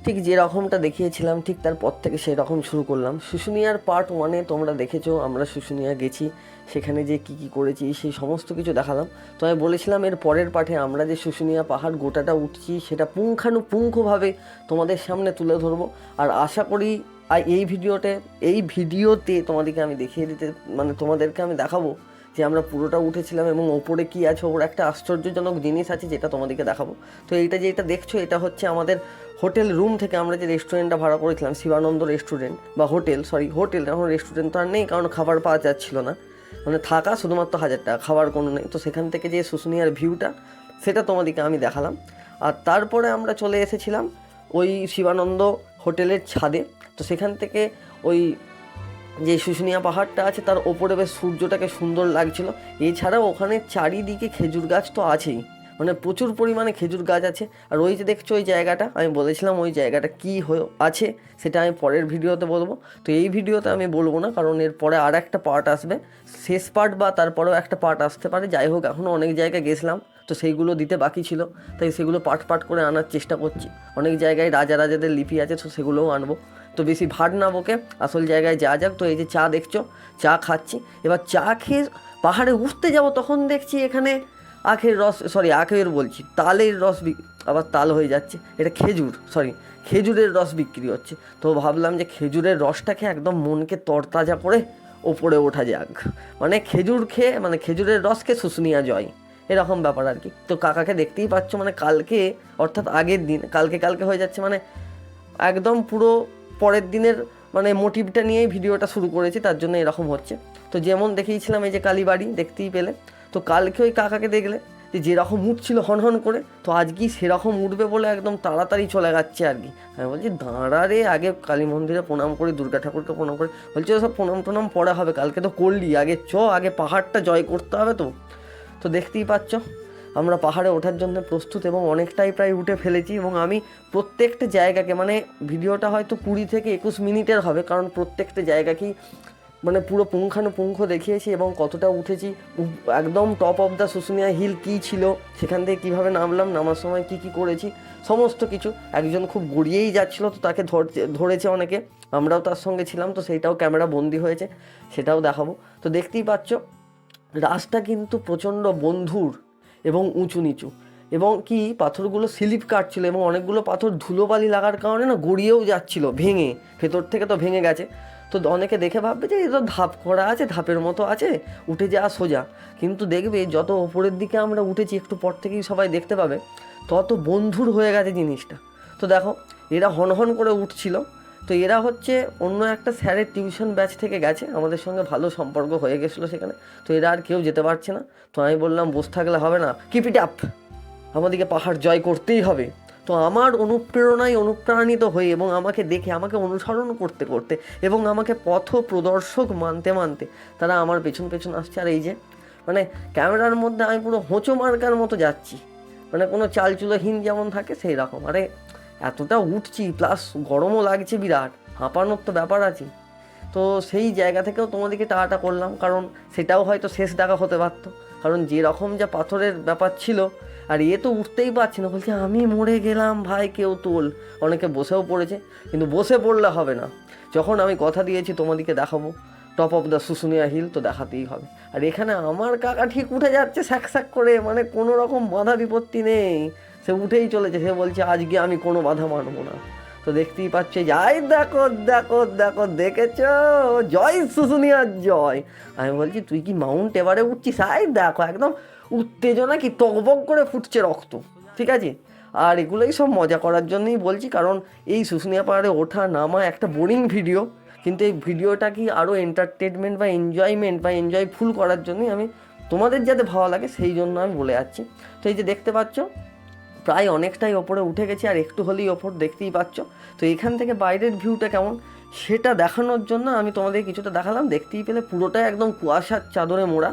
ঠিক যেরকমটা দেখিয়েছিলাম ঠিক তারপর থেকে সেই রকম শুরু করলাম। শুশুনিয়ার পার্ট 1-এ তোমরা দেখেছো আমরা শুশুনিয়া গেছি, সেখানে যে কী কী করেছি সেই সমস্ত কিছু দেখালাম। তো আমি বলেছিলাম এর পরের পার্টে আমরা যে শুশুনিয়া পাহাড় গোটাটা উঠছি সেটা পুঙ্খানুপুঙ্খভাবে তোমাদের সামনে তুলে ধরবো। আর আশা করি এই ভিডিওতে তোমাদেরকে আমি দেখিয়ে দিতে তোমাদেরকে আমি দেখাবো যে আমরা পুরোটা উঠেছিলাম এবং ওপরে কী আছে, ওপরে একটা আশ্চর্যজনক জিনিস আছে যেটা তোমাদেরকে দেখাবো। তো এইটা যেটা দেখছো এটা হচ্ছে আমাদের হোটেল রুম থেকে আমরা যে রেস্টুরেন্টটা ভাড়া করেছিলাম, শিবানন্দ রেস্টুরেন্ট বা হোটেল, এখন রেস্টুরেন্ট তো আর নেই কারণ খাবার পাওয়া যাচ্ছিল না, থাকা শুধুমাত্র 1000 টাকা, খাবার কোনো নেই। তো সেখান থেকে যে শুশুনিয়ার ভিউটা সেটা তোমাদেরকে আমি দেখালাম। আর তারপরে আমরা চলে এসেছিলাম ওই শিবানন্দ হোটেলের ছাদে। তো সেখান থেকে ওই যে শুশুনিয়া পাহাড়টা আছে তার ওপরে বেশ সূর্যটাকে সুন্দর লাগছিল। এছাড়াও ওখানে চারিদিকে খেজুর গাছ তো আছেই, প্রচুর পরিমাণে খেজুর গাছ আছে। আর ওই যে দেখছো ওই জায়গাটা, আমি বলেছিলাম ওই জায়গাটা কী আছে সেটা আমি পরের ভিডিওতে বলবো। তো এই ভিডিওতে আমি বলবো না, কারণ এর পরে আর একটা পার্ট আসবে, শেষ পার্ট বা তারপরেও একটা পার্ট আসতে পারে। যাই হোক, এখনও অনেক জায়গায় গেছিলাম তো সেইগুলো দিতে বাকি ছিল, তাই সেগুলো পার্ট করে আনার চেষ্টা করছি। অনেক জায়গায় রাজাদের লিপি আছে, তো সেগুলোও আনবো। তো বেশি ভাট না বকে আসল জায়গায় যা যাক। তো এই যে চা দেখছো, চা খাচ্ছি। এবার চা খেয়ে পাহাড়ে উঠতে যাব, তখন দেখছি এখানে তালের রস, আবার তাল হয়ে যাচ্ছে, এটা খেজুরের রস বিক্রি হচ্ছে। তো ভাবলাম যে খেজুরের রসটাকে একদম মনকে তরতাজা করে ওপরে ওঠা যাক, খেজুর খেয়ে খেজুরের রসকে শুশুনিয়া জয়, এরকম ব্যাপার আর কি। তো কাকাকে দেখতেই পাচ্ছ, কালকে অর্থাৎ আগের দিন, কালকে হয়ে যাচ্ছে, একদম পুরো পরের দিনের মোটিভটা নিয়েই ভিডিওটা শুরু করেছি, তার জন্য এরকম হচ্ছে। তো যেমন দেখিয়েছিলাম এই যে কালীবাড়ি দেখতেই পেলে, তো কালকে ওই কাকাকে দেখলে যে যেরকম উঠছিল হন করে, তো আজকেই সেরকম উঠবে বলে একদম তাড়াতাড়ি চলে যাচ্ছে আর কি। আমি বলছি দাঁড়া রে, আগে কালী মন্দিরে প্রণাম করি, দুর্গা ঠাকুরকে প্রণাম করি। বলছে সব প্রণাম পরে হবে, কালকে তো করলি, আগে পাহাড়টা জয় করতে হবে। তো দেখতেই পাচ্ছ আমরা পাহাড়ে ওঠার জন্য প্রস্তুত এবং অনেকটাই প্রায় উঠে ফেলেছি। এবং আমি প্রত্যেকটা জায়গাকে ভিডিওটা হয়তো 20 থেকে 21 মিনিটের হবে, কারণ প্রত্যেকটা জায়গাকেই পুরো পুঙ্খানুপুঙ্খ দেখিয়েছি এবং কতটা উঠেছি, একদম top of the Susunia hill কী ছিল, সেখান থেকে কীভাবে নামলাম, নামার সময় কী করেছি, সমস্ত কিছু। একজন খুব গড়িয়েই যাচ্ছিলো, তো তাকে ধরেছে অনেকে, আমরাও তার সঙ্গে ছিলাম, তো সেইটাও ক্যামেরা বন্দি হয়েছে, সেটাও দেখাবো। তো দেখতেই পাচ্ছ রাস্তা কিন্তু প্রচণ্ড বন্ধুর এবং উঁচু নিচু, এবং কি পাথরগুলো স্লিপ কাটছিল এবং অনেকগুলো পাথর ধুলোবালি লাগার কারণে না গড়িয়েও যাচ্ছিল, ভেঙে, ভেতর থেকে তো ভেঙে গেছে। তো অনেকে দেখে ভাববে যে এটা ধাপ করা আছে, ধাপের মতো আছে, উঠে যাওয়া সোজা। কিন্তু দেখবে যত ওপরের দিকে আমরা উঠেছি, একটু পর থেকেই সবাই দেখতে পাবে তত বন্ধুর হয়ে গেছে জিনিসটা। তো দেখো এরা হন করে উঠছিল। তো এরা হচ্ছে অন্য একটা স্যারের টিউশন ব্যাচ থেকে গেছে, আমাদের সঙ্গে ভালো সম্পর্ক হয়ে গেছিলো সেখানে। তো এরা আর কেউ যেতে পারছে না। তো আমি বললাম বসে থাকলে হবে না, কিপ ইট আপ, আমাদেরকে পাহাড় জয় করতেই হবে। তো আমার অনুপ্রেরণায় অনুপ্রাণিত হয়ে এবং আমাকে দেখে, আমাকে অনুসরণ করতে করতে এবং আমাকে পথ প্রদর্শক মানতে তারা আমার পেছন আসছে। আর এই যে ক্যামেরার মধ্যে আমি পুরো হোঁচো মার্কার মতো যাচ্ছি, কোনো চালচুলোহীন যেমন থাকে সেই রকম। আরে এতটা উঠছি, প্লাস গরমও লাগছে বিরাট, হাঁপানোর তো ব্যাপার আছে। তো সেই জায়গা থেকেও তোমাদেরকে টাকাটা করলাম, কারণ সেটাও হয়তো শেষ দেখা হতে পারতো, কারণ যেরকম যা পাথরের ব্যাপার ছিল। আর এ তো উঠতেই পারছি না, বলছে আমি মরে গেলাম ভাই, কেউ তোল। অনেকে বসেও পড়েছে, কিন্তু বসে পড়লে হবে না, যখন আমি কথা দিয়েছি তোমাদেরকে দেখাবো top of the Susunia hill, তো দেখাতেই হবে। আর এখানে আমার কাকা ঠিক উঠে যাচ্ছে স্যাক করে, কোনো রকম বাধা বিপত্তি নেই, সে উঠেই চলেছে। সে বলছে আজকে আমি কোনো বাধা মানবো না। তো দেখতেই পাচ্ছে, যাই দেখো দেখেছ, জয় শুশুনিয়ার জয়। আমি বলছি তুই কি মাউন্ট এভারে উঠছিস? দেখো একদম উত্তেজনা কি টকবক করে ফুটছে রক্ত, ঠিক আছে। আর এগুলোই সব মজা করার জন্যই বলছি, কারণ এই শুশুনিয়া পাহাড়ে ওঠা নামা একটা বোরিং ভিডিও, কিন্তু এই ভিডিওটা কি আরও এন্টারটেনমেন্ট বা এনজয়মেন্ট বা এনজয়ফুল করার জন্যই আমি, তোমাদের যাতে ভালো লাগে সেই জন্য আমি বলে যাচ্ছি। তো এই যে দেখতে পাচ্ছ প্রায় অনেকটাই ওপরে উঠে গেছি, আর একটু হলেই ওপর, দেখতেই পাচ্ছ। তো এখান থেকে বাইরের ভিউটা কেমন সেটা দেখানোর জন্য আমি তোমাদের কিছুটা দেখালাম। দেখতেই পেলে পুরোটাই একদম কুয়াশার চাদরে মোড়া।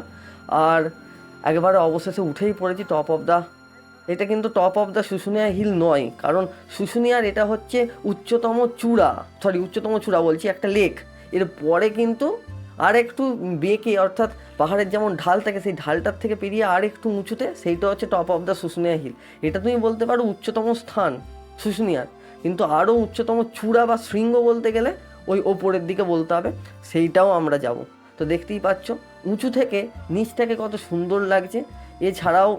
আর একেবারে অবশেষে উঠেই পড়েছি এটা কিন্তু top of the Susunia hill নয়, কারণ শুশুনিয়ার এটা হচ্ছে উচ্চতম চূড়া বলছি, একটা লেক। এর পরে কিন্তু আর একটু বেঁকে, অর্থাৎ পাহাড়ের যেমন ঢাল থাকে সেই ঢালটার থেকে পেরিয়ে আর একটু উঁচুতে, সেইটা হচ্ছে top of the Susunia hill. এটা তুমি বলতে পারো উচ্চতম স্থান শুশুনিয়ার। কিন্তু আরও উচ্চতম চূড়া বা শৃঙ্গ বলতে গেলে ওই ওপরের দিকে বলতে হবে, সেইটাও আমরা যাব। তো দেখতেই পাচ্ছ উঁচু থেকে নিচটাকে কত সুন্দর লাগছে। এছাড়াও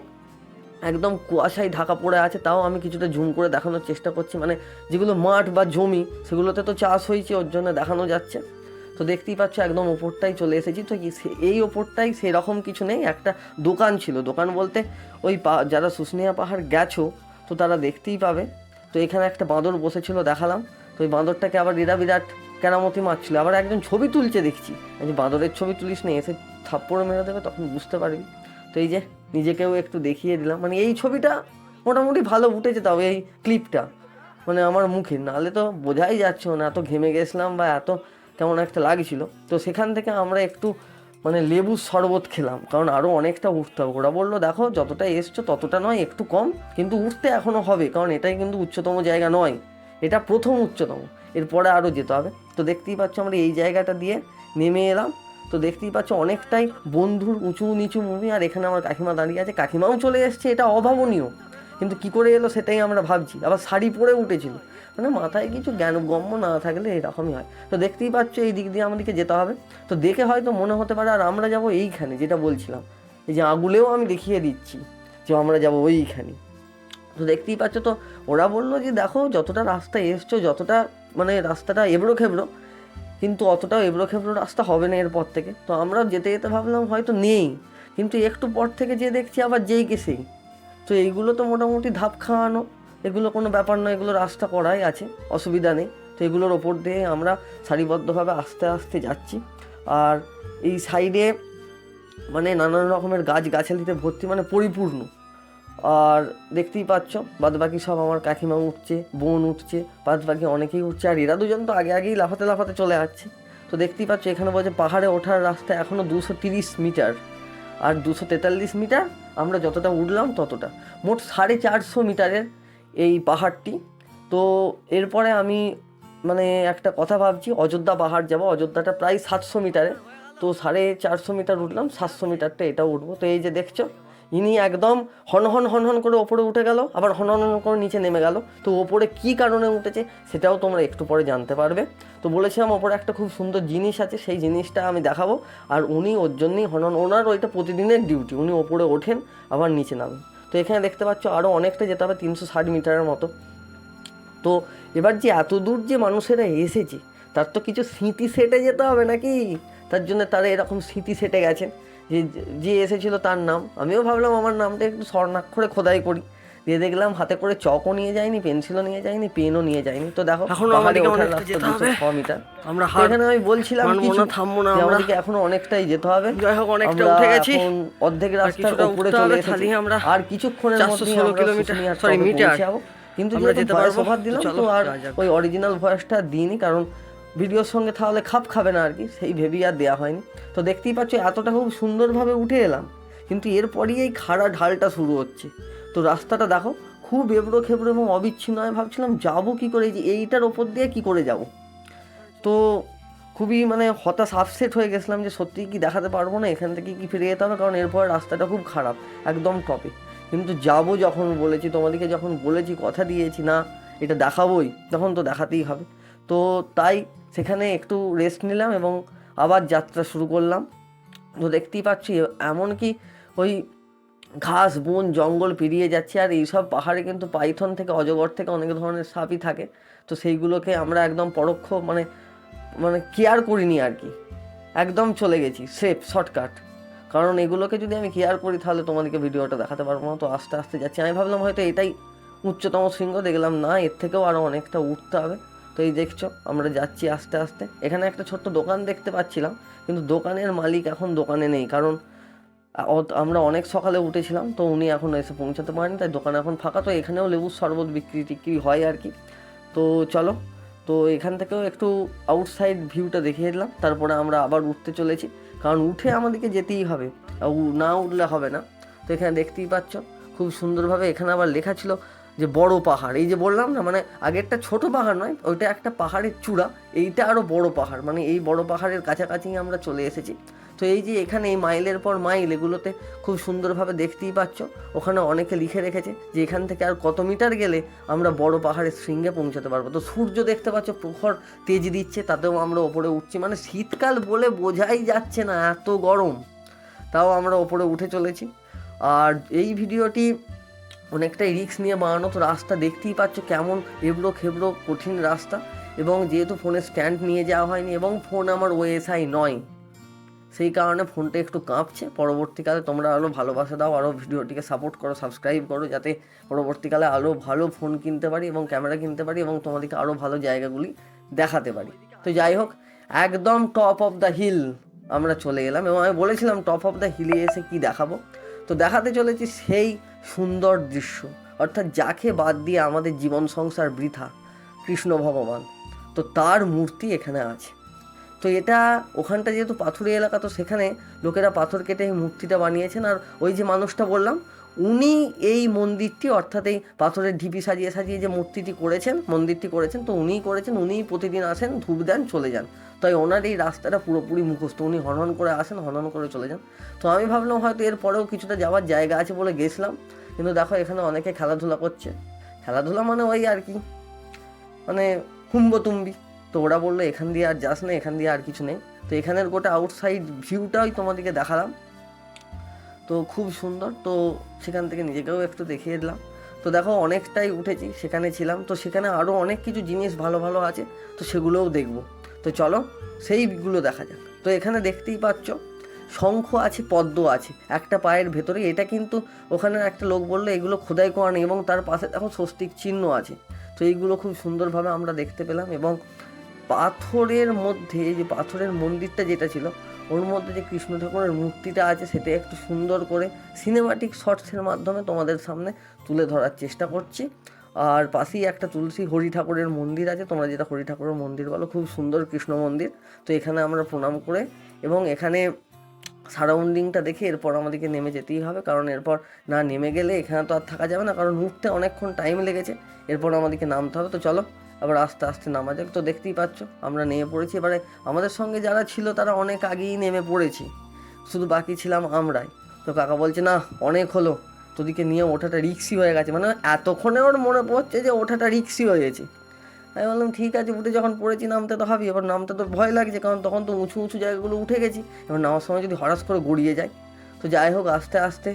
একদম কুয়াশায় ঢাকা পড়ে আছে, তাও আমি কিছুটা জুম করে দেখানোর চেষ্টা করছি, মানে যেগুলো মাঠ বা জমি সেগুলোতে তো চাষ হয়েছে, ওর জন্য দেখানো যাচ্ছে। তো দেখতেই পাচ্ছ একদম ওপরটাই চলে এসেছি। তো এই ওপরটাই সেরকম কিছু নেই, একটা দোকান ছিল, দোকান বলতে ওই যারা শুশুনিয়া পাহাড় গেছো তো তারা দেখতেই পাবে। তো এখানে একটা বাঁদর বসেছিল, দেখালাম। তো ওই বাঁদরটাকে আবার এরা বিরাট কেরামতি মারছিল, আবার একজন ছবি তুলছে দেখছি। যে বাঁদরের ছবি তুলিস না, এসে থাপ্পড় মেরে দেবে, তখন বুঝতে পারবি। তো এই যে নিজেকেও একটু দেখিয়ে দিলাম, মানে এই ছবিটা মোটামুটি ভালো উঠেছে, তবে এই ক্লিপটা মানে আমার মুখে, নাহলে তো বোঝাই যাচ্ছে না, এত ঘেমে গেছিলাম বা এত কেমন একটা লাগছিল। তো সেখান থেকে আমরা একটু মানে লেবুর শরবত খেলাম, কারণ আরও অনেকটা উঠতে হবে। ওরা বললো দেখো যতটা এসছো ততটা নয়, একটু কম, কিন্তু উঠতে এখনও হবে, কারণ এটাই কিন্তু উচ্চতম জায়গা নয়, এটা প্রথম উচ্চতম, এরপরে আরও যেতে হবে। তো দেখতেই পাচ্ছ আমরা এই জায়গাটা দিয়ে নেমে এলাম। তো দেখতেই পাচ্ছ অনেকটাই বন্ধুর উঁচু নিচু ভূমি, আর এখানে আমার কাকিমা দাঁড়িয়ে আছে, কাকিমাও চলে এসছে, এটা অভাবনীয়, কিন্তু কি করে এলো সেটাই আমরা ভাবছি। আবার শাড়ি পরে উঠেছিল, মানে মাথায় কিছু জ্ঞানগম্য না থাকলে এরকমই হয়। তো দেখতেই পাচ্ছ এই দিক দিয়ে আমাদেরকে যেতে হবে। তো দেখে হয়তো মনে হতে পারে আর আমরা যাব এইখানে, যেটা বলছিলাম, এই যে আগুলেও আমি দেখিয়ে দিচ্ছি যে আমরা যাব ওইখানে। তো দেখতেই পাচ্ছ, তো ওরা বললো যে দেখো যতটা রাস্তা এসছো, যতটা মানে রাস্তাটা এবড়ো খেবড়ো, কিন্তু অতটাও এবড়ো খেবড়ো রাস্তা হবে না এরপর থেকে। তো আমরা যেতে যেতে ভাবলাম হয়তো নেই, কিন্তু একটু পর থেকে যে দেখছি আবার যেই কে সেই। তো এইগুলো তো মোটামুটি ধাপ খাওয়ানো, এগুলো কোনো ব্যাপার নয়, এগুলো রাস্তা করাই আছে, অসুবিধা নেই। তো এগুলোর ওপর দিয়ে আমরা সারিবদ্ধভাবে আস্তে আস্তে যাচ্ছি। আর এই সাইডে মানে নানান রকমের গাছগাছালিতে ভর্তি, মানে পরিপূর্ণ। আর দেখতেই পাচ্ছ বাদবাকি সব আমার কাকিমা উঠছে, বোন উঠছে, বাদবাকি অনেকেই উঠছে, আর এরা দুজন তো আগে আগেই লাফাতে লাফাতে চলে যাচ্ছে। তো দেখতেই পাচ্ছ এখানে বলছে পাহাড়ে ওঠার রাস্তা এখনও 230 মিটার, আর 243 মিটার, আমরা যতটা উঠলাম ততটা, মোট 450 মিটারের এই পাহাড়টি। তো এরপরে আমি মানে একটা কথা ভাবছি, অযোধ্যা পাহাড় যাব, অযোধ্যাটা প্রায় 700 মিটারে, তো 450 মিটার উঠলাম, 700 মিটারটা এটাও উঠবো। তো এই যে দেখছো ইনি একদম হনহন হনহন করে ওপরে উঠে গেল, আবার হনহন করে নিচে নেমে গেল। তো ওপরে কী কারণে উঠেছে সেটাও তোমরা একটু পরে জানতে পারবে। তো বলেছিলাম ওপরে একটা খুব সুন্দর জিনিস আছে, সেই জিনিসটা আমি দেখাবো। আর উনি ওর জন্যই হনহন, ওনার ওইটা প্রতিদিনের ডিউটি, উনি ওপরে ওঠেন আবার নিচে নামেন। তো এখানে দেখতে পাচ্ছ আরও অনেকটা যেতে হবে, 360 মিটারের মতো। তো এবার যে এত দূর যে মানুষেরা এসেছে তার তো কিছু স্মৃতি সেটে যেতে হবে নাকি, তার জন্য তারা এরকম স্মৃতি সেটে গেছে। যে যে এসেছিলো তার নাম, আমিও ভাবলাম আমার নামটা একটু স্বর্ণাক্ষরে খোদাই করি, দিয়ে দেখলাম হাতে করে চকও নিয়ে যায়নি, পেন্সিলও নিয়ে যায়নি, পেনও নিয়ে যায়নি। তো দেখো পাহাড়ে ওঠার রাস্তা 206 মিটার, এখানে আমি বলছিলাম কিছু যে আমাদেরকে এখনো অনেকটাই যেতে হবে। আমরা এখন অর্ধেক রাস্তার উপরে চলে এসেছি, আর কিছুক্ষণের মধ্যেই আমরা শুশুনিয়ার টপে পৌঁছে যাবো। কিন্তু যেহেতু ভয়েস ওভার দিলাম, তো আর ওই অরিজিনাল ভয়েসটা দিইনি, কারণ ভিডিওর সঙ্গে তাহলে খাপ খাবে না আর কি, সেই ভেবেই আর দেওয়া হয়নি। তো দেখতেই পাচ্ছ এতটা খুব সুন্দরভাবে উঠে এলাম, কিন্তু এরপরই এই খাড়া ঢালটা শুরু হচ্ছে। তো রাস্তাটা দেখো খুব এবড়ো খেবড়ো এবং অবিচ্ছিন্ন, আমি ভাবছিলাম যাবো কী করে, যে এইটার ওপর দিয়ে কী করে যাব। তো খুবই মানে হতাশ আপসেট হয়ে গেছিলাম যে সত্যিই কি দেখাতে পারবো না, এখান থেকে কি ফিরে যেতে হবে, কারণ এরপর রাস্তাটা খুব খারাপ, একদম টপে। কিন্তু যাবো যখন বলেছি, তোমাদেরকে যখন বলেছি, কথা দিয়েছি না এটা দেখাবোই, তখন তো দেখাতেই হবে। তো তাই সেখানে একটু রেস্ট নিলাম এবং আবার যাত্রা শুরু করলাম। তো দেখতেই পাচ্ছি এমনকি ওই ঘাস বন জঙ্গল পেরিয়ে যাচ্ছে, আর এইসব পাহাড়ে কিন্তু পাইথন থেকে অজগর থেকে অনেক ধরনের সাপই থাকে। তো সেইগুলোকে আমরা একদম পরোক্ষ মানে মানে কেয়ার করিনি আর কি, একদম চলে গেছি সেফ শর্টকাট, কারণ এগুলোকে যদি আমি কেয়ার করি তাহলে তোমাদেরকে ভিডিওটা দেখাতে পারবো না। তো আস্তে আস্তে যাচ্ছি, আমি ভাবলাম হয়তো এটাই উচ্চতম শৃঙ্গ, দেখলাম না, এর থেকেও আরও অনেকটা উঠতে হবে। তো এই দেখছো আমরা যাচ্ছি আস্তে আস্তে। এখানে একটা ছোট্ট দোকান দেখতে পাচ্ছিলাম, কিন্তু দোকানের মালিক এখন দোকানে নেই, কারণ আমরা অনেক সকালে উঠেছিলাম, তো উনি এখন এসে পৌঁছাতে পারেনি, তাই দোকান এখন ফাঁকা। তো এখানেও লেবুর শরবত বিক্রি হয় আর কি। তো চলো, তো এখান থেকেও একটু আউটসাইড ভিউটা দেখিয়ে দিলাম, তারপরে আমরা আবার উঠতে চলেছি, কারণ উঠে আমাদেরকে যেতেই হবে, না উঠলে হবে না। তো এখানে দেখতেই পাচ্ছ খুব সুন্দরভাবে, এখানে আবার লেখা ছিল যে বড় পাহাড়, এই যে বললাম না, মানে আগেরটা ছোট পাহাড় নয়, ওইটা একটা পাহাড়ের চূড়া, এইটা আরও বড় পাহাড়, মানে এই বড় পাহাড়ের কাছাকাছি আমরা চলে এসেছি। তো এই যে এখানে এই মাইলের পর মাইল, এগুলোতে খুব সুন্দরভাবে দেখতেই পাচ্ছ, ওখানে অনেকে লিখে রেখেছে যে এখান থেকে আর কত মিটার গেলে আমরা বড় পাহাড়ের শৃঙ্গে পৌঁছাতে পারবো। তো সূর্য দেখতে পাচ্ছ প্রখর তেজ দিচ্ছে, তাতেও আমরা ওপরে উঠছি, মানে শীতকাল বলে বোঝাই যাচ্ছে না, এত গরম, তাও আমরা ওপরে উঠে চলেছি। আর এই ভিডিওটি অনেকটাই রিস্ক নিয়ে বানানো, তো রাস্তা দেখতেই পাচ্ছ কেমন এবড়ো খেবড়ো কঠিন রাস্তা, এবং যেহেতু ফোনের স্ট্যান্ড নিয়ে যাওয়া হয়নি এবং ফোন আমার ওএসআই নয়, সেই কারণে ফোনটা একটু কাঁপছে। পরবর্তীকালে তোমরা আরও ভালোবাসা দাও, আরও ভিডিওটিকে সাপোর্ট করো, সাবস্ক্রাইব করো, যাতে পরবর্তীকালে আরও ভালো ফোন কিনতে পারি এবং ক্যামেরা কিনতে পারি এবং তোমাদেরকে আরও ভালো জায়গাগুলি দেখাতে পারি। তো যাই হোক, একদম টপ অফ দ্য হিল আমরা চলে এলাম, এবং আমি বলেছিলাম টপ অফ দ্য হিলে এসে কি দেখাবো, তো দেখাতে চলেছি সেই সুন্দর দৃশ্য, অর্থাৎ যাকে বাদ দিয়ে আমাদের জীবন সংসার বৃথা, কৃষ্ণ ভগবান, তো তার মূর্তি এখানে আছে। তো এটা ওখানটা যেহেতু পাথুরে এলাকা, তো সেখানে লোকেরা পাথর কেটে এই মূর্তিটা বানিয়েছেন। আর ওই যে মানুষটা বললাম, উনি এই মন্দিরটি, অর্থাৎ এই পাথরের ঢিপি সাজিয়ে সাজিয়ে যে মন্দিরটি করেছেন, তো উনিই করেছেন, উনিই প্রতিদিন আসেন, ধূপ দেন, চলে যান। তাই ওনার এই রাস্তাটা পুরোপুরি মুখস্থ, উনি হনন করে আসেন, হনন করে চলে যান। তো আমি ভাবলাম হয়তো এরপরেও কিছুটা যাওয়ার জায়গা আছে বলে গেছিলাম, কিন্তু দেখো এখানে অনেকে খেলাধুলা করছে, খেলাধুলা মানে ওই আর কি, মানে হুম্বতুম্বি। তো ওরা বললো এখান দিয়ে আর যাস না, এখান দিয়ে আর কিছু নেই। তো এখানের গোটা আউটসাইড ভিউটাই তোমাদেরকে দেখালাম, তো খুব সুন্দর। তো সেখান থেকে নিজেকেও একটু দেখিয়ে দিলাম। তো দেখো অনেকটাই উঠেছি, সেখানে ছিলাম, তো সেখানে আরও অনেক কিছু জিনিস ভালো ভালো আছে, তো সেগুলোও দেখবো। তো চলো সেইগুলো দেখা যাক। তো এখানে দেখতেই পাচ্ছ শঙ্খ আছে, পদ্ম আছে একটা পায়ের ভেতরে, এটা কিন্তু ওখানে একটা লোক বললো এগুলো খোদাই করা নেই, এবং তার পাশে দেখো স্বস্তিক চিহ্ন আছে। তো এইগুলো খুব সুন্দরভাবে আমরা দেখতে পেলাম, এবং পাথরের মধ্যে এই যে পাথরের মন্দিরটা যেটা ছিল, ওর মধ্যে যে কৃষ্ণ ঠাকুরের মূর্তিটা আছে, সেটা একটু সুন্দর করে সিনেমাটিক শর্টসের মাধ্যমে তোমাদের সামনে তুলে ধরার চেষ্টা করছি। আর পাশেই একটা তুলসী হরি ঠাকুরের মন্দির আছে, তোমরা যেটা হরি ঠাকুরের মন্দির বলো, খুব সুন্দর কৃষ্ণ মন্দির। তো এখানে আমরা প্রণাম করে, এবং এখানে সারাউন্ডিংটা দেখে এরপর আমাদেরকে নেমে যেতেই হবে, কারণ এরপর না নেমে গেলে এখানে তো আর থাকা যাবে না, কারণ উঠতে অনেকক্ষণ টাইম লেগেছে, এরপর আমাদেরকে নামতে হবে। তো চলো আবার আস্তে আস্তে নামা যাক। তো দেখতেই পাচ্ছ আমরা নেমে পড়েছি। এবারে আমাদের সঙ্গে যারা ছিল তারা অনেক আগেই নেমে পড়েছি, শুধু বাকি ছিলাম আমরাই। তো কাকা বলছে না অনেক হলো, তোদিকে নিয়ে ওঠাটা রিক্সি হয়ে গেছে, মানে এতক্ষণে ওর মনে পড়ছে যে ওঠাটা রিক্সি হয়ে গেছে। আমি বললাম ঠিক আছে, উঠে যখন পড়েছি নামতে তো হবেই। এবার নামতে তো ভয় লাগছে, কারণ তখন তো উঁচু উঁচু জায়গাগুলো উঠে গেছি, এবার নামার সময় যদি হঠাৎ করে গড়িয়ে যায়। তো যাই হোক আস্তে আস্তে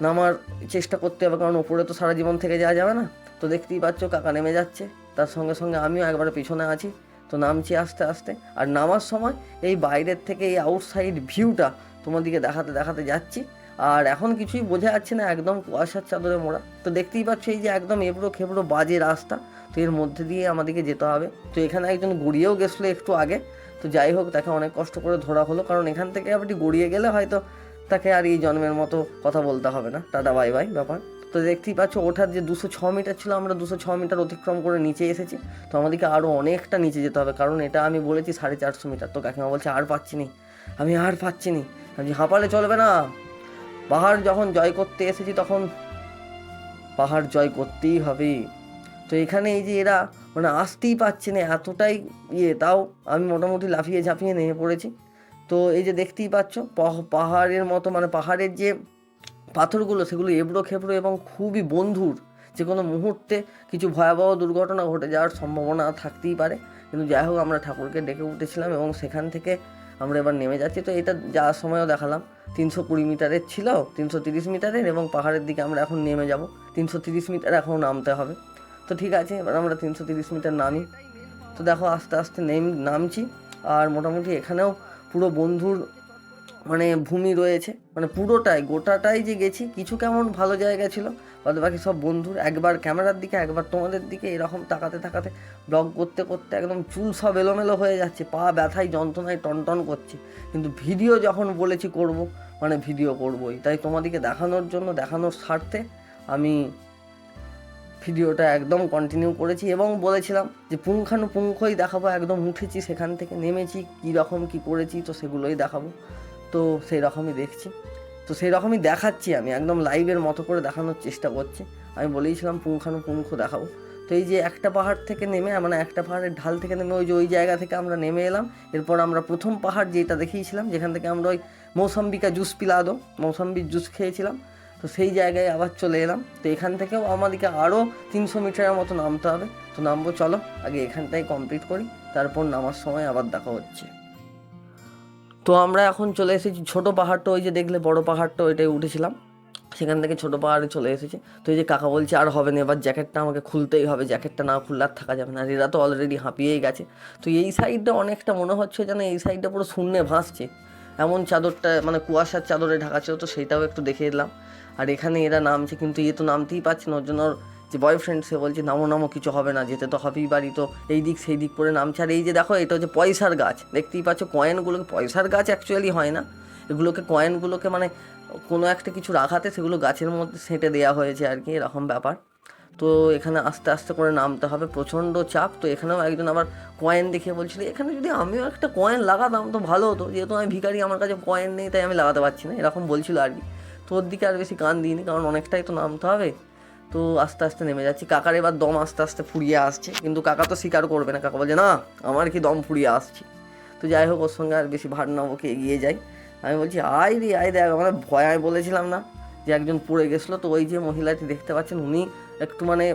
নামার চেষ্টা করতে হবে, কারণ ওপরে তো সারা জীবন থেকে যাওয়া যাবে না। তো দেখতেই পাচ্ছ কাকা নেমে যাচ্ছে, তার সঙ্গে সঙ্গে আমিও একবারে পিছনে আছি। তো নামছি আস্তে আস্তে, আর নামার সময় এই বাইরের থেকে এই আউটসাইড ভিউটা তোমাদেরকে দেখাতে দেখাতে যাচ্ছি। আর এখন কিছুই বোঝা যাচ্ছে না, একদম কুয়াশার চাদরে মোড়া। তো দেখতেই পাচ্ছ এই যে একদম এবড়ো খেবড়ো বাজে রাস্তা, তো এর মধ্যে দিয়ে আমাদেরকে যেতে হবে। তো এখানে একজন গড়িয়েও গেছিলো একটু আগে, তো যাই হোক তাকে অনেক কষ্ট করে ধরা হলো, কারণ এখান থেকে আপনি গড়িয়ে গেলে হয়তো তাকে আর এই জন্মের মতো কথা বলতে হবে না, টাটা বাই বাই ব্যাপার। তো দেখতেই পাচ্ছ ওঠার যে 206 মিটার ছিল, আমরা 206 মিটার অতিক্রম করে নিচে এসেছি। তো আমাদেরকে আরও অনেকটা নিচে যেতে হবে, কারণ এটা আমি বলেছি 450 মিটার। তো কাকিমা বলছে আর পাচ্ছি নি, আমি আর পাচ্ছি নি। আমি হাঁপালে চলবে না, পাহাড় যখন জয় করতে এসেছি তখন পাহাড় জয় করতেই হবে। তো এখানে এই যে এরা মানে আসতেই পারছে না, এতটাই তাও আমি মোটামুটি লাফিয়ে ঝাঁপিয়ে নেমে পড়েছি। তো এই যে দেখতেই পাচ্ছ পাহাড়ের মতো, মানে পাহাড়ের যে পাথরগুলো সেগুলো এবড়ো খেবড়ো এবং খুবই বন্ধুর, যে কোনো মুহূর্তে কিছু ভয়াবহ দুর্ঘটনা ঘটে যাওয়ার সম্ভাবনা থাকতেই পারে। কিন্তু যাই হোক আমরা ঠাকুরকে ডেকে উঠেছিলাম, এবং সেখান থেকে আমরা এবার নেমে যাচ্ছি। তো এটা যাওয়ার সময়ও দেখালাম 320 মিটারের ছিল, 330 মিটারের, এবং পাহাড়ের দিকে আমরা এখন নেমে যাব, 330 মিটার এখনও নামতে হবে। তো ঠিক আছে, এবার আমরা 330 মিটার নামি। তো দেখো আস্তে আস্তে নামছি, আর মোটামুটি এখানেও পুরো বন্ধুর মানে ভূমি রয়েছে, মানে পুরোটাই গোটাটাই যে গেছি, কিছু কেমন ভালো জায়গা ছিল, বাদ বাকি সব বন্ধুর। একবার ক্যামেরার দিকে একবার তোমাদের দিকে এরকম তাকাতে তাকাতে ব্লগ করতে করতে একদম চুল সব এলোমেলো হয়ে যাচ্ছে, পা ব্যথায় যন্ত্রণায় টনটন করছে। কিন্তু ভিডিও যখন বলেছি করব, মানে ভিডিও করবই, তাই তোমাদেরকে দেখানোর জন্য, দেখানোর স্বার্থে আমি ভিডিওটা একদম কন্টিনিউ করেছি, এবং বলেছিলাম যে পুঙ্খানুপুঙ্খই দেখাবো, একদম উঠেছি সেখান থেকে নেমেছি, কী রকম কী করেছি, তো সেগুলোই দেখাবো। তো সেই রকমই দেখছি। তো সেই রকমই দেখাচ্ছি, আমি একদম লাইভের মতো করে দেখানোর চেষ্টা করছি। আমি বলেইছিলাম পুঙ্খানুপুঙ্খ দেখাবো। তো এই যে একটা পাহাড় থেকে নেমে, মানে একটা পাহাড়ের ঢাল থেকে নেমে ওই যে ওই জায়গা থেকে আমরা নেমে এলাম। এরপর আমরা প্রথম পাহাড় যেটা দেখিয়েছিলাম, যেখান থেকে আমরা ওই মৌসাম্বিকা জুস পিলাদো, মৌসাম্বির জুস খেয়েছিলাম, তো সেই জায়গায় আবার চলে এলাম। তো এখান থেকেও আমাদেরকে আরও 300 মিটারের মতো নামতে হবে। তো নামবো, চলো আগে এখানটাই কমপ্লিট করি, তারপর নামার সময় আবার দেখা হচ্ছে। তো আমরা এখন চলে এসেছি ছোটো পাহাড়টা, ওই যে দেখলে বড় পাহাড়টা ওইটাই উঠেছিলাম, সেখান থেকে ছোটো পাহাড়ে চলে এসেছে। তো এই যে কাকা বলছে আর হবে না, এবার জ্যাকেটটা আমাকে খুলতেই হবে, জ্যাকেটটা না খুললে আর থাকা যাবে না। আর এরা তো অলরেডি হাঁপিয়েই গেছে। তো এই সাইডটা অনেকটা মনে হচ্ছে যেন এই সাইডটা পুরো শূন্যে ভাসছে, এমন চাদরটা মানে কুয়াশার চাদরে ঢাকা ছিল। তো সেইটাও একটু দেখে এলাম। আর এখানে এরা নামছে, কিন্তু এ তো নামতেই পারছে না। ওর জন্য ওর যে বয়ফ্রেন্ড সে বলছে নামো নামো, কিছু হবে না, যেতে তো হবেই বাড়ি। তো এই দিক সেই দিক করে নামছে। আর এই যে দেখো, এটা হচ্ছে পয়সার গাছ, দেখতেই পাচ্ছ। কয়েনগুলোকে, পয়সার গাছ অ্যাকচুয়ালি হয় না এগুলোকে, কয়েনগুলোকে মানে কোনো একটা কিছু রাখাতে সেগুলো গাছের মধ্যে সেঁটে দেওয়া হয়েছে আর কি, এরকম ব্যাপার। তো এখানে আস্তে আস্তে করে নামতে হবে, প্রচণ্ড চাপ। তো এখানেও একজন আবার কয়েন দেখিয়ে বলছিল এখানে যদি আমিও একটা কয়েন লাগাতাম তো ভালো হতো, যেহেতু আমি ভিখারি, আমার কাছে কয়েন নেই, তাই আমি লাগাতে পারছি না, এরকম বলছিল আর কি। তো ওর দিকে আর বেশি কান দিইনি, কারণ অনেকটাই তো নামতে হবে। তো আস্তে আস্তে নেমে যাচ্ছি। কাকার এবার দম আস্তে আস্তে ফুরিয়ে আসছে, কিন্তু কাকা তো স্বীকার করবে না। কাকা বলছে না আমার কি দম ফুরিয়ে আসছে। তো যাই হোক, ওর সঙ্গে আর বেশি ভার না ওকে এগিয়ে যাই। আমি বলছি আয় রে আয়, দেখ আমার ভয়, আমি বলেছিলাম না যে একজন পড়ে গেছিলো। তো ওই যে মহিলাটি দেখতে পাচ্ছেন, উনি একটু মানে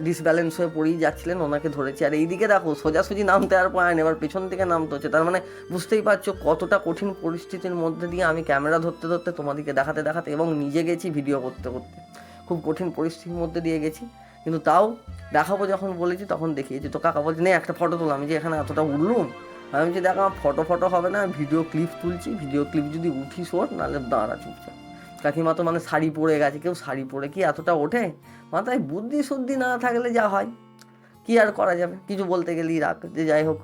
ডিসব্যালেন্স হয়ে পড়েই যাচ্ছিলেন, ওনাকে ধরেছি। আর এইদিকে দেখো সোজাসুজি নামতে আর পারেন, এবার পেছন থেকে নামতে হচ্ছে। তার মানে বুঝতেই পারছো কতটা কঠিন পরিস্থিতির মধ্যে দিয়ে আমি ক্যামেরা ধরতে ধরতে, তোমাদেরকে দেখাতে দেখাতে, এবং নিজে গেছি ভিডিও করতে করতে, খুব কঠিন পরিস্থিতির মধ্যে দিয়ে গেছি। কিন্তু তাও দেখাবো যখন বলেছি তখন দেখিয়েছি। তো কাকা বলছে নে একটা ফটো তোলা। আমি যে এখানে এতটা উঠলুম, আমি বলছি দেখ আমার ফটো হবে না, ভিডিও ক্লিপ তুলছি, ভিডিও ক্লিপ যদি উঠিস ওর, নাহলে দাঁড়া চুপচাপ। কাকিমা তো মানে শাড়ি পরে গেছে, কেউ শাড়ি পরে কি এতটা ওঠে? মাথায় বুদ্ধি শুদ্ধি না থাকলে যা হয়, কি আর করা যাবে, কিছু বলতে গেলেই রাখ। যে যাই হোক,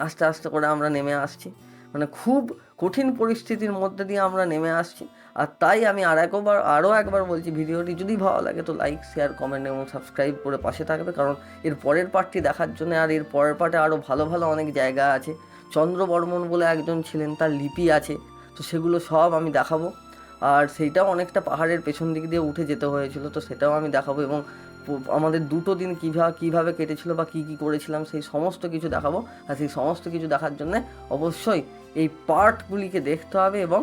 আস্তে আস্তে করে আমরা নেমে আসছি, মানে খুব কঠিন পরিস্থিতির মধ্যে দিয়ে আমরা নেমে আসছি। আর তাই আমি আরও একবার বলছি, ভিডিওটি যদি ভালো লাগে তো লাইক, শেয়ার, কমেন্ট এবং সাবস্ক্রাইব করে পাশে থাকবে, কারণ এর পরের পার্টটি দেখার জন্য। আর এর পরের পার্টে আরও ভালো ভালো অনেক জায়গা আছে। চন্দ্র বর্মন বলে একজন ছিলেন, তার লিপি আছে, তো সেগুলো সব আমি দেখাবো। আর সেইটাও অনেকটা পাহাড়ের পেছন দিক দিয়ে উঠে যেতে হয়েছিল, তো সেটাও আমি দেখাবো। এবং আমাদের 2 দিন কীভাবে কেটেছিল বা কী করেছিলাম সেই সমস্ত কিছু দেখাবো। আর সেই সমস্ত কিছু দেখার জন্য অবশ্যই এই পার্টগুলিকে দেখতে হবে, এবং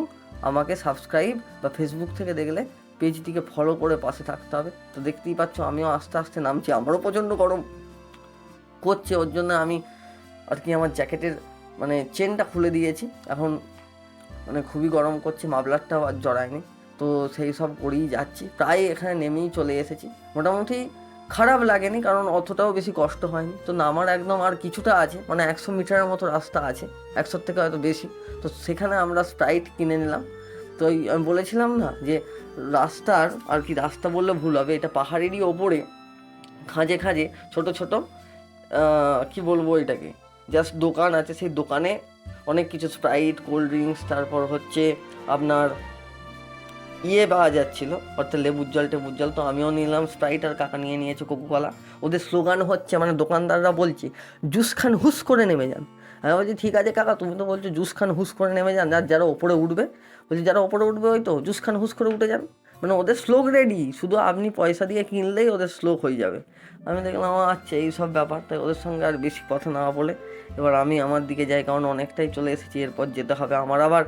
আমাকে সাবস্ক্রাইব বা ফেসবুক থেকে দেখলে পেজটিকে ফলো করে পাশে থাকতে হবে। তো দেখতেই পাচ্ছ আমিও আস্তে আস্তে নামছি, আমারও প্রচণ্ড গরম করছে। ওর জন্য আমি আর কি আমার জ্যাকেটের মানে চেনটা খুলে দিয়েছি, এখন মানে খুবই গরম করছে, মাফলারটাও আর জড়ায়নি। তো সেই সব করেই যাচ্ছি, প্রায় এখানে নেমেই চলে এসেছি। মোটামুটি খারাপ লাগেনি, কারণ অতটাও বেশি কষ্ট হয়নি। তো নামার একদম আর কিছুটা আছে, মানে 100 মিটারের মতো রাস্তা আছে, 100 থেকে হয়তো বেশি। তো সেখানে আমরা স্প্রাইট কিনে নিলাম। তো আমি বলেছিলাম না যে রাস্তার আর কি, রাস্তা বললে ভুল হবে, এটা পাহাড়েরই ওপরে খাঁজে খাঁজে ছোটো ছোটো কী বলবো এটাকে, জাস্ট দোকান আছে। সেই দোকানে অনেক কিছু স্প্রাইট, কোল্ড ড্রিঙ্কস, তারপর হচ্ছে আপনার পাওয়া যাচ্ছিলো, অর্থাৎ লেবুর জল। তো আমিও নিলাম স্প্রাইট, আর কাকা নিয়ে নিয়েছে কোকোকলা। ওদের স্লোগান হচ্ছে, মানে দোকানদাররা বলছে জুস খান হুস করে নেমে যান। আমি বলছি ঠিক আছে কাকা, তুমি তো বলছো জুস খান হুস করে নেমে যান, আর যারা ওপরে উঠবে, বলছি যারা ওপরে উঠবে ওই তো জুস খান হুস করে উঠে যান। মানে ওদের শ্লোক রেডি, শুধু আপনি পয়সা দিয়ে কিনলেই ওদের শ্লোক হয়ে যাবে। আমি দেখলাম আচ্ছা এই সব ব্যাপার, তাই ওদের সঙ্গে আর বেশি কথা না বলে এবার আমি আমার দিকে যাই, কারণ অনেকটাই চলে এসেছি, এরপর যেতে হবে আমার আবার।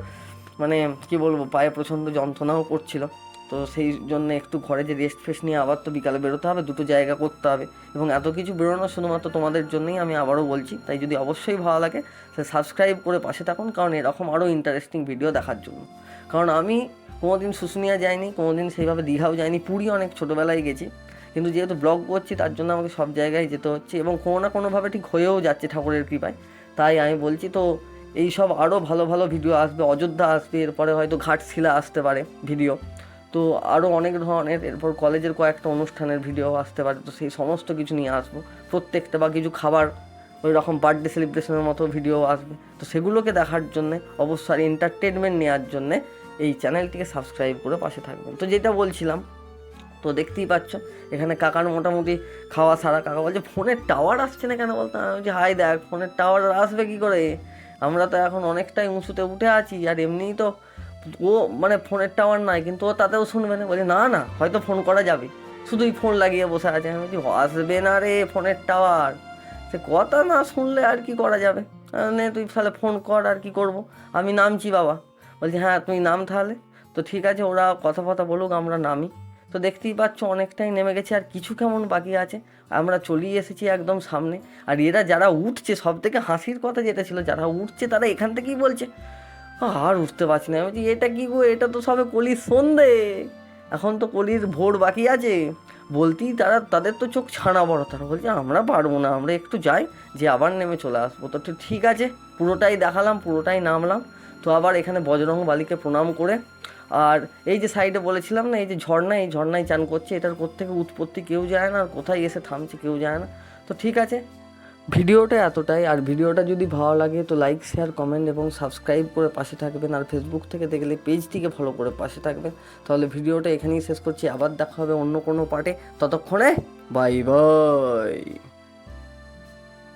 মানে কী বলবো, পায়ে প্রচণ্ড যন্ত্রণাও করছিল। তো সেই জন্য একটু ঘরে যে রেস্ট ফেস্ট নিয়ে আবার তো বিকালে বেরোতে হবে, 2 জায়গা করতে হবে, এবং এত কিছু বেরোনো শুধুমাত্র তোমাদের জন্যই, আমি আবারও বলছি। তাই যদি অবশ্যই ভালো লাগে সে সাবস্ক্রাইব করে পাশে থাকুন, কারণ এরকম আরও ইন্টারেস্টিং ভিডিও দেখার জন্য। কারণ আমি কোনোদিন শুশুনিয়া যাইনি, কোনোদিন সেইভাবে দীঘাও যাইনি, পুরী অনেক ছোটোবেলায় গেছি, কিন্তু যেহেতু ব্লগ করছি তার জন্য আমাকে সব জায়গায় যেতে হচ্ছে, এবং কোনো না কোনোভাবে ঠিক হয়েও যাচ্ছে ঠাকুরের কৃপায়। তাই আমি বলছি, তো এই সব আরও ভালো ভালো ভিডিও আসবে, অযোধ্যা আসবে, এরপরে হয়তো ঘাটশিলা আসতে পারে ভিডিও, তো আরও অনেক ধরনের, এরপর কলেজের কয়েকটা অনুষ্ঠানের ভিডিও আসতে পারে। তো সেই সমস্ত কিছু নিয়ে আসবো প্রত্যেকটা, বা কিছু খাবার, ওই রকম বার্থডে সেলিব্রেশনের মতো ভিডিও আসবে। তো সেগুলোকে দেখার জন্যে অবশ্যই, আর এন্টারটেনমেন্ট নেওয়ার জন্যে এই চ্যানেলটিকে সাবস্ক্রাইব করে পাশে থাকবেন। তো যেটা বলছিলাম, তো দেখতেই পাচ্ছ এখানে কাকার মোটামুটি খাওয়া সারা। কাকা বলছে ফোনের টাওয়ার আসছে না কেন বলতো, আমি বলছি হাই দেখ ফোনের টাওয়ার আসবে কী করে, আমরা তো এখন অনেকটাই উঁচুতে উঠে আছি, আর এমনিই তো ও মানে ফোনের টাওয়ার নাই, কিন্তু ও তাতেও শুনবে না, বলছে না না হয়তো ফোন করা যাবে, শুধুই ফোন লাগিয়ে বসে আছে। আমি বলছি আসবে না রে ফোনের টাওয়ার, সে কথা না শুনলে আর কি করা যাবে, নে তুই তাহলে ফোন কর, আর কি করব, আমি নামছি বাবা। বলছি হ্যাঁ তুই নাম তাহলে। তো ঠিক আছে, ওরা কথা ফথা বলুক, আমরা নামি। তো দেখতেই পাচ্ছ অনেকটাই নেমে গেছে, আর কিছু কেমন বাকি আছে, আমরা চলেই এসেছি একদম সামনে। আর এরা যারা উঠছে, সব থেকে হাসির কথা যেটা ছিল, যারা উঠছে তারা এখান থেকেই বলছে আর উঠতে পারছি না। আমি বলছি এটা কি গো, এটা তো সবে কলির সন্ধে, এখন তো কলির ভোর বাকি আছে। বলতেই তাদের তো চোখ ছানা বড়, তারা বলছে আমরা পারবো না, আমরা একটু যাই, যে আবার নেমে চলে আসবো। তো ঠিক আছে, পুরোটাই দেখালাম, পুরোটাই নামলাম। তো আবার এখানে বজরং বালিকে প্রণাম করে, আর এই যে সাইডে বলেছিলাম না, এই যে ঝর্ণা, এই ঝর্ণায় চান করছে, এটার কোত্থেকে উৎপত্তি কেউ যায় না, আর কোথায় এসে থামছে কেউ যায় না। তো ঠিক আছে, ভিডিওটা এতটাই। আর ভিডিওটা যদি ভালো লাগে তো লাইক, শেয়ার, কমেন্ট এবং সাবস্ক্রাইব করে পাশে থাকবেন। আর ফেসবুক থেকে দেখলে পেজটিকে ফলো করে পাশে থাকবেন। তাহলে ভিডিওটা এখানেই শেষ করছি, আবার দেখা হবে অন্য কোনো পার্টে। ততক্ষণে বাই বাই।